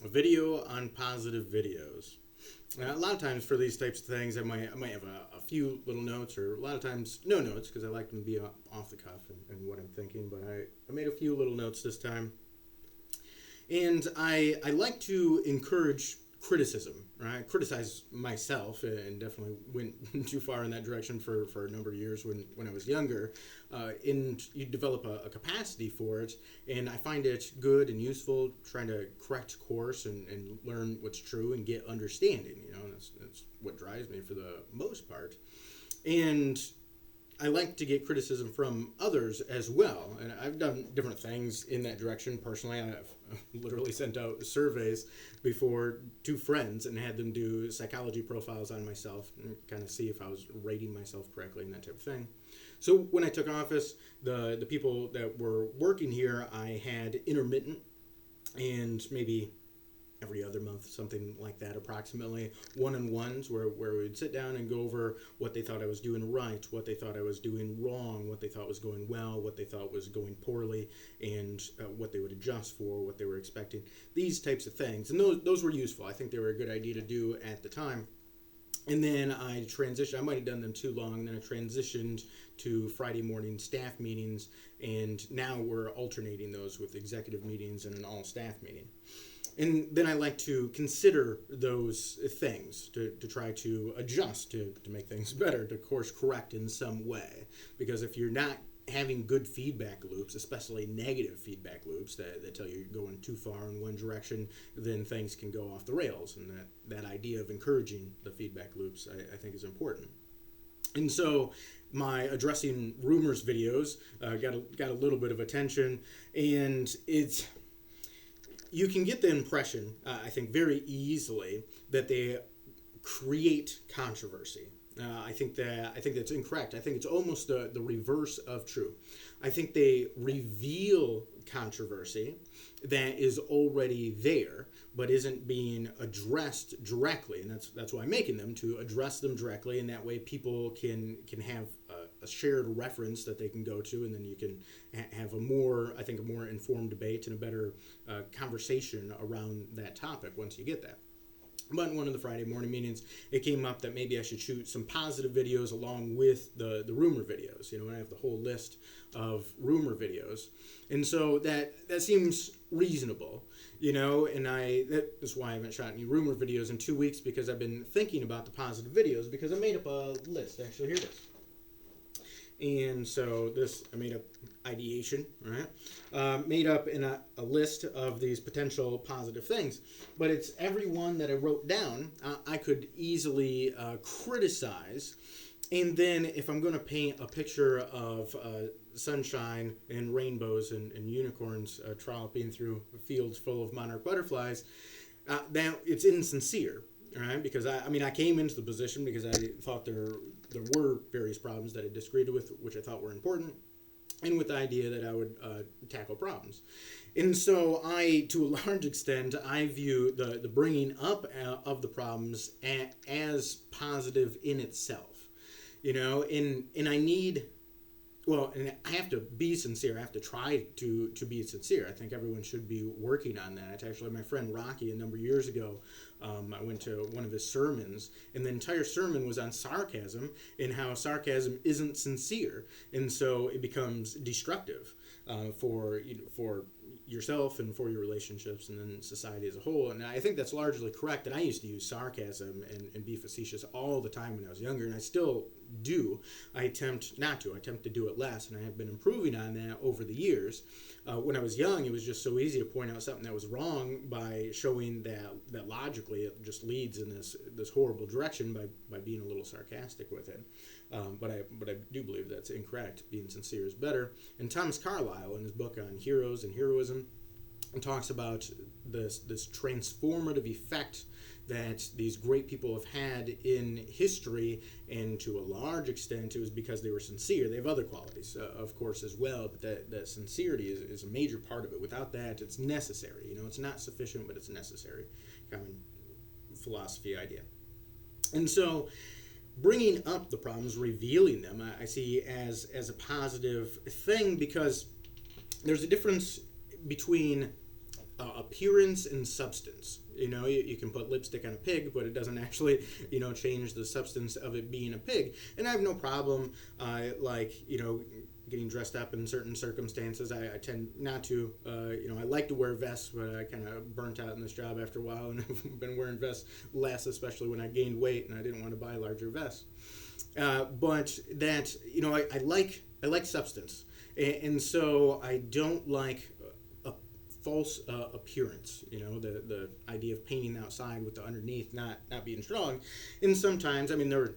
A video on positive videos. A lot of times for these types of things, I might have a few little notes, or a lot of times no notes because I like them to be off the cuff and what I'm thinking. But I made a few little notes this time, and I like to encourage criticism, right? Criticize myself, and definitely went too far in that direction for a number of years when I was younger. And you develop a capacity for it, and I find it good and useful trying to correct course and learn what's true and get understanding. That's what drives me for the most part. And I like to get criticism from others as well, and I've done different things in that direction personally. I've literally sent out surveys before to friends and had them do psychology profiles on myself and kind of see if I was rating myself correctly and that type of thing. So when I took office, the people that were working here, I had intermittent and maybe every other month, something like that, approximately one-on-ones where we would sit down and go over what they thought I was doing right, what they thought I was doing wrong, what they thought was going well, what they thought was going poorly, and what they would adjust for, what they were expecting, these types of things. And those were useful. I think they were a good idea to do at the time. And then I transitioned. I might have done them too long. And then I transitioned to Friday morning staff meetings, and now we're alternating those with executive meetings and an all-staff meeting. And then I like to consider those things to try to adjust to make things better, to course correct in some way. Because if you're not having good feedback loops, especially negative feedback loops that tell you you're going too far in one direction, then things can go off the rails. And that idea of encouraging the feedback loops, I think, is important. And so my addressing rumors videos got a little bit of attention, and you can get the impression, I think, very easily that they create controversy. I think that's incorrect. I think it's almost the reverse of true. I think they reveal controversy that is already there, but isn't being addressed directly, and that's why I'm making them, to address them directly, and that way people can have a shared reference that they can go to, and then you can have a more informed debate and a better conversation around that topic once you get that. But in one of the Friday morning meetings, it came up that maybe I should shoot some positive videos along with the rumor videos. And I have the whole list of rumor videos. And so that seems reasonable, and that's why I haven't shot any rumor videos in 2 weeks, because I've been thinking about the positive videos, because I made up a list. Actually, here it is. And so I made up ideation, right? Made up in a list of these potential positive things. But it's every one that I wrote down, I could easily criticize. And then if I'm going to paint a picture of sunshine and rainbows and unicorns trolloping through fields full of monarch butterflies, that it's insincere. Right? Because I came into the position because I thought there were various problems that I disagreed with, which I thought were important, and with the idea that I would tackle problems. And so to a large extent, I view the bringing up of the problems as positive in itself. And I need... Well, and I have to be sincere. I have to try to be sincere. I think everyone should be working on that. Actually, my friend Rocky, a number of years ago, I went to one of his sermons, and the entire sermon was on sarcasm and how sarcasm isn't sincere, and so it becomes destructive for yourself and for your relationships and then society as a whole. And I think that's largely correct. And I used to use sarcasm and be facetious all the time when I was younger, and I still do. I attempt not to. I attempt to do it less, and I have been improving on that over the years. When I was young, it was just so easy to point out something that was wrong by showing that logically it just leads in this horrible direction by being a little sarcastic with it. But I do believe that's incorrect. Being sincere is better. And Thomas Carlyle, in his book on heroes and heroism, talks about this transformative effect that these great people have had in history, and to a large extent it was because they were sincere. They have other qualities, of course, as well, but that sincerity is a major part of it. Without that, it's necessary. It's not sufficient, but it's necessary. Common philosophy idea. And so bringing up the problems, revealing them, I see as a positive thing, because there's a difference between appearance and substance. You can put lipstick on a pig, but it doesn't actually, change the substance of it being a pig. And I have no problem, getting dressed up in certain circumstances. I tend not to. I like to wear vests, but I kind of burnt out in this job after a while, and I've been wearing vests less, especially when I gained weight and I didn't want to buy larger vests. But that, I like substance, and so I don't like false appearance. The idea of painting outside with the underneath not being strong. And sometimes, the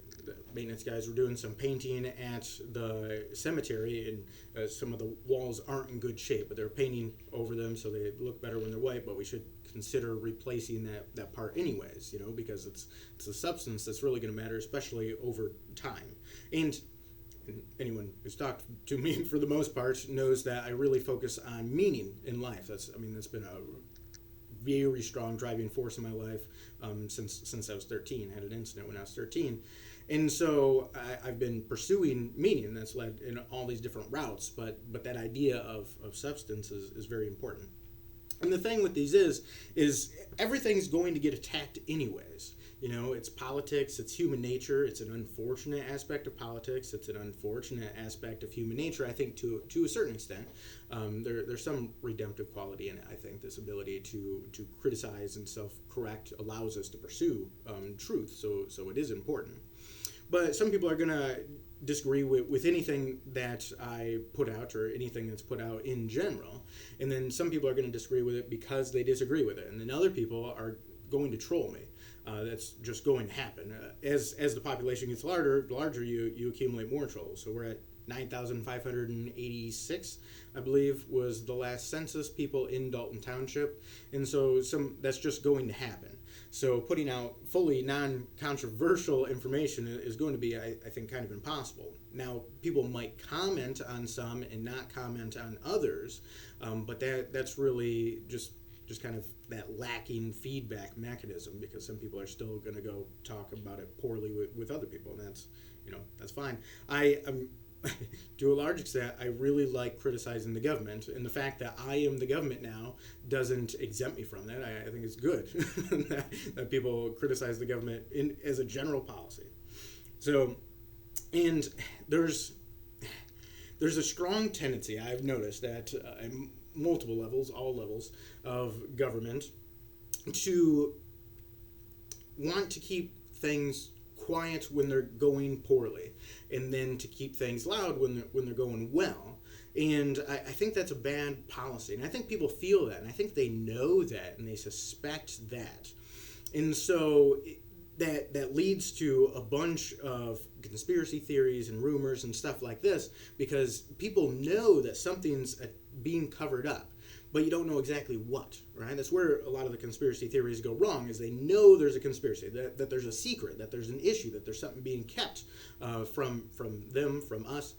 maintenance guys were doing some painting at the cemetery, and some of the walls aren't in good shape, but they're painting over them so they look better when they're white. But we should consider replacing that part anyways, because it's a substance that's really going to matter, especially over time. And anyone who's talked to me for the most part knows that I really focus on meaning in life. That's been a very strong driving force in my life since I was 13. I had an incident when I was 13. And so I've been pursuing meaning. That's led in all these different routes, but that idea of substance is very important. And the thing with these is everything's going to get attacked anyways. It's politics, it's human nature, it's an unfortunate aspect of politics, it's an unfortunate aspect of human nature, I think, to a certain extent. There's some redemptive quality in it, I think. This ability to criticize and self-correct allows us to pursue truth, so it is important. But some people are going to disagree with anything that I put out or anything that's put out in general. And then some people are going to disagree with it because they disagree with it. And then other people are going to troll me. That's just going to happen. As the population gets larger, you accumulate more trolls. So we're at 9,586, I believe, was the last census people in Dalton Township. And so that's just going to happen. So putting out fully non-controversial information is going to be, I think, kind of impossible. Now, people might comment on some and not comment on others, but that's really just kind of that lacking feedback mechanism, because some people are still going to go talk about it poorly with other people, and that's fine. I am to a large extent, I really like criticizing the government, and the fact that I am the government now doesn't exempt me from that. I think it's good that people criticize the government as a general policy. So, and there's a strong tendency I've noticed that at multiple levels, all levels of government, to want to keep things quiet when they're going poorly, and then to keep things loud when they're going well. And I think that's a bad policy, and I think people feel that, and I think they know that, and they suspect that. And so that leads to a bunch of conspiracy theories and rumors and stuff like this, because people know that something's being covered up, but you don't know exactly what, right? That's where a lot of the conspiracy theories go wrong, is they know there's a conspiracy, that there's a secret, that there's an issue, that there's something being kept from them, from us.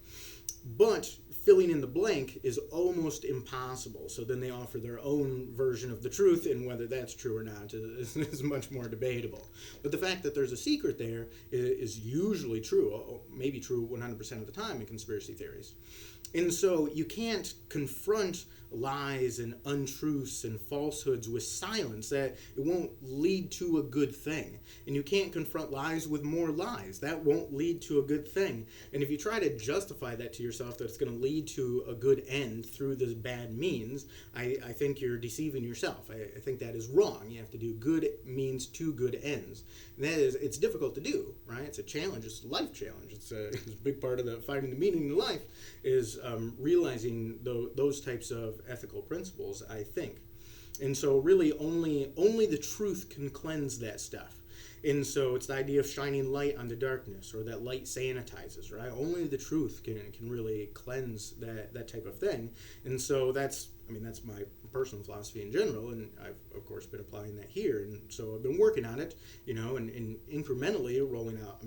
But filling in the blank is almost impossible. So then they offer their own version of the truth, and whether that's true or not is much more debatable. But the fact that there's a secret there is usually true, maybe true 100% of the time in conspiracy theories. And so you can't confront lies and untruths and falsehoods with silence. That it won't lead to a good thing. And you can't confront lies with more lies. That won't lead to a good thing. And if you try to justify that to yourself, that it's going to lead to a good end through this bad means, I think you're deceiving yourself. I think that is wrong. You have to do good means to good ends. And it's difficult to do, right? It's a challenge. It's a life challenge. It's a big part of finding the meaning in life is realizing those types of ethical principles, I think. And so really only the truth can cleanse that stuff. And so it's the idea of shining light on the darkness, or that light sanitizes, right? Only the truth can really cleanse that type of thing. And so that's my personal philosophy in general, and I've, of course, been applying that here. And so I've been working on it, and incrementally rolling out.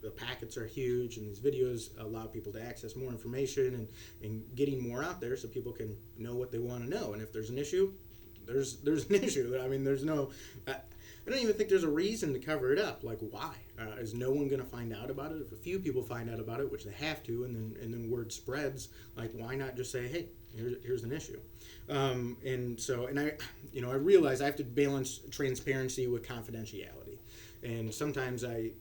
The packets are huge, and these videos allow people to access more information and getting more out there so people can know what they want to know. And if there's an issue, there's an issue. There's no... I don't even think there's a reason to cover it up. Like, why? Is no one going to find out about it? If a few people find out about it, which they have to, and then word spreads, like, why not just say, hey, here's an issue? And I realize I have to balance transparency with confidentiality. And sometimes I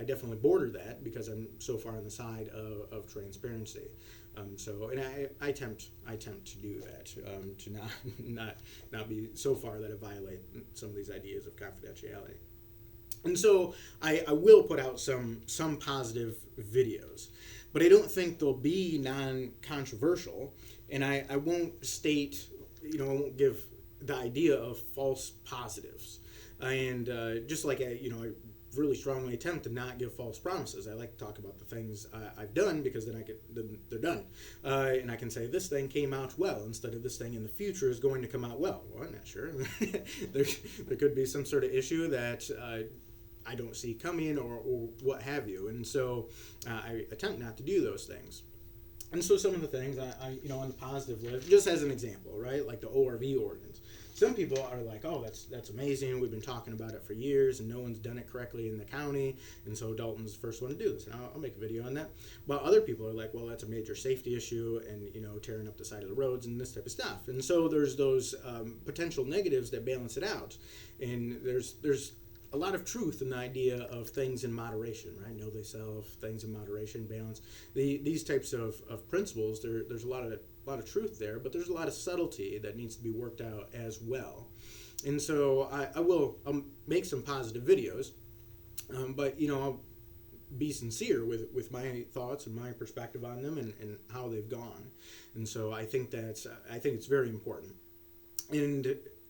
definitely border that because I'm so far on the side of transparency. I attempt to do that, to not be so far that I violate some of these ideas of confidentiality. And so I will put out some positive videos, but I don't think they'll be non-controversial, and I won't state, I won't give the idea of false positives. And just like I really strongly attempt to not give false promises. I like to talk about the things I've done because then they're done, and I can say this thing came out well instead of this thing in the future is going to come out well. Well, I'm not sure. there could be some sort of issue that I don't see coming or what have you, and so I attempt not to do those things. And so some of the things I on the positive list, just as an example, right, like the ORV ordinance. Some people are like, oh, that's amazing. We've been talking about it for years, and no one's done it correctly in the county, and so Dalton's the first one to do this. And I'll make a video on that. But other people are like, well, that's a major safety issue, and tearing up the side of the roads and this type of stuff. And so there's those potential negatives that balance it out, and there's a lot of truth in the idea of things in moderation, right? Know thyself, things in moderation, balance. These types of principles, there's a lot of truth there, but there's a lot of subtlety that needs to be worked out as well. And so I'll make some positive videos, but I'll be sincere with my thoughts and my perspective on them and how they've gone. And so I think it's very important.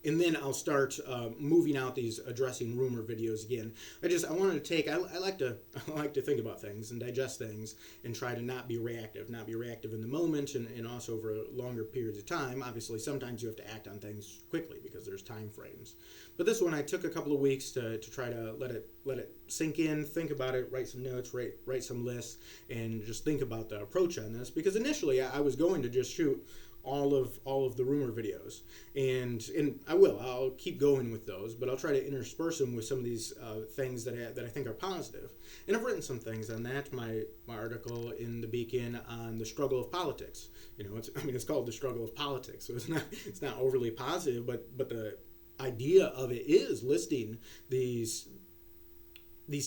And then I'll start moving out these addressing rumor videos again. I wanted to take. I like to think about things and digest things and try to not be reactive in the moment and also over longer periods of time. Obviously, sometimes you have to act on things quickly because there's time frames. But this one, I took a couple of weeks to try to let it sink in, think about it, write some notes, write some lists, and just think about the approach on this. Because initially, I was going to just shoot all of the rumor videos, and I'll keep going with those, but I'll try to intersperse them with some of these things that I think are positive. And I've written some things on that. My article in the Beacon on the struggle of politics. It's called the struggle of politics, so it's not overly positive, but the idea of it is listing these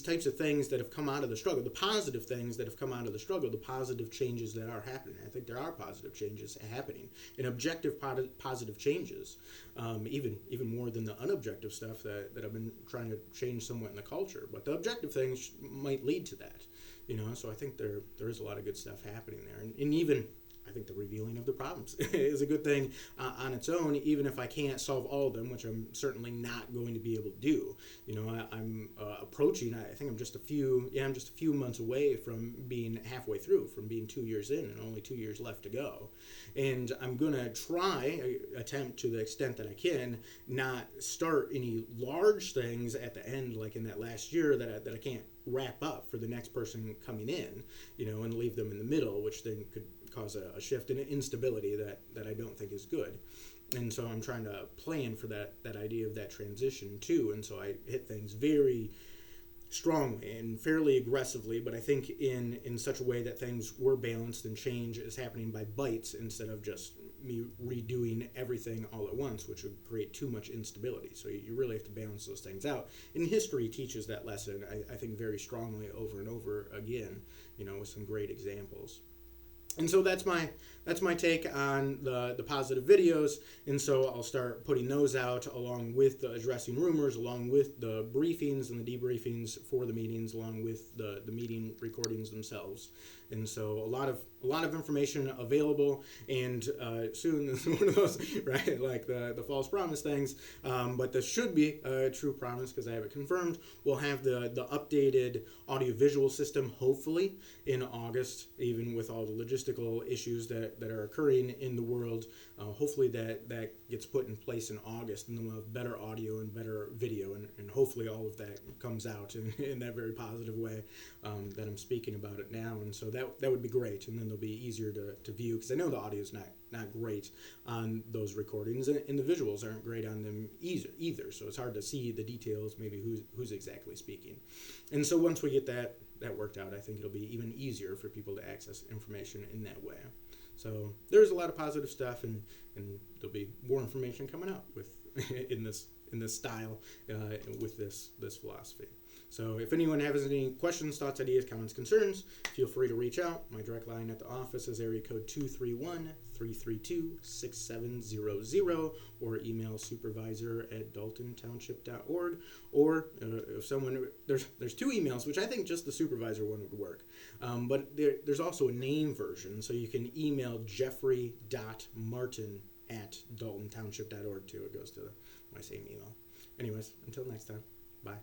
types of things that have come out of the struggle, the positive things that have come out of the struggle, the positive changes that are happening. I think there are positive changes happening, and objective positive changes, even more than the unobjective stuff that I've been trying to change somewhat in the culture. But the objective things might lead to that, So I think there is a lot of good stuff happening there, and even I think the revealing of the problems is a good thing on its own, even if I can't solve all of them, which I'm certainly not going to be able to do. I'm approaching. I think I'm just a few months away from being halfway through, from being 2 years in, and only 2 years left to go. And I'm gonna attempt to the extent that I can, not start any large things at the end, like in that last year that I can't wrap up for the next person coming in, and leave them in the middle, which then could cause a shift and an instability that I don't think is good. And so I'm trying to plan for that idea of that transition too. And so I hit things very strongly and fairly aggressively, but I think in such a way that things were balanced and change is happening by bites instead of just me redoing everything all at once, which would create too much instability. So you really have to balance those things out. And history teaches that lesson, I think, very strongly over and over again, with some great examples. And so that's my take on the positive videos, and so I'll start putting those out along with the addressing rumors, along with the briefings and the debriefings for the meetings, along with the meeting recordings themselves. And so a lot of information available, and soon one of those, right, like the false promise things, but this should be a true promise because I have it confirmed. We'll have the updated audiovisual system hopefully in August, even with all the logistical issues that are occurring in the world. Hopefully that gets put in place in August, and then we'll have better audio and better video, and hopefully all of that comes out in that very positive way that I'm speaking about it now. And so that would be great. And then they'll be easier to view, because I know the audio is not great on those recordings, and the visuals aren't great on them either. So it's hard to see the details, maybe who's exactly speaking. And so once we get that worked out, I think it'll be even easier for people to access information in that way. So there's a lot of positive stuff, and there'll be more information coming out with in this style, with this philosophy. So if anyone has any questions, thoughts, ideas, comments, concerns, feel free to reach out. My direct line at the office is area code 231-332-6700, or email supervisor@daltontownship.org. Or if someone, there's two emails, which I think just the supervisor one would work. But there's also a name version, so you can email jeffrey.martin@daltontownship.org too. It goes to my same email. Anyways, until next time, bye.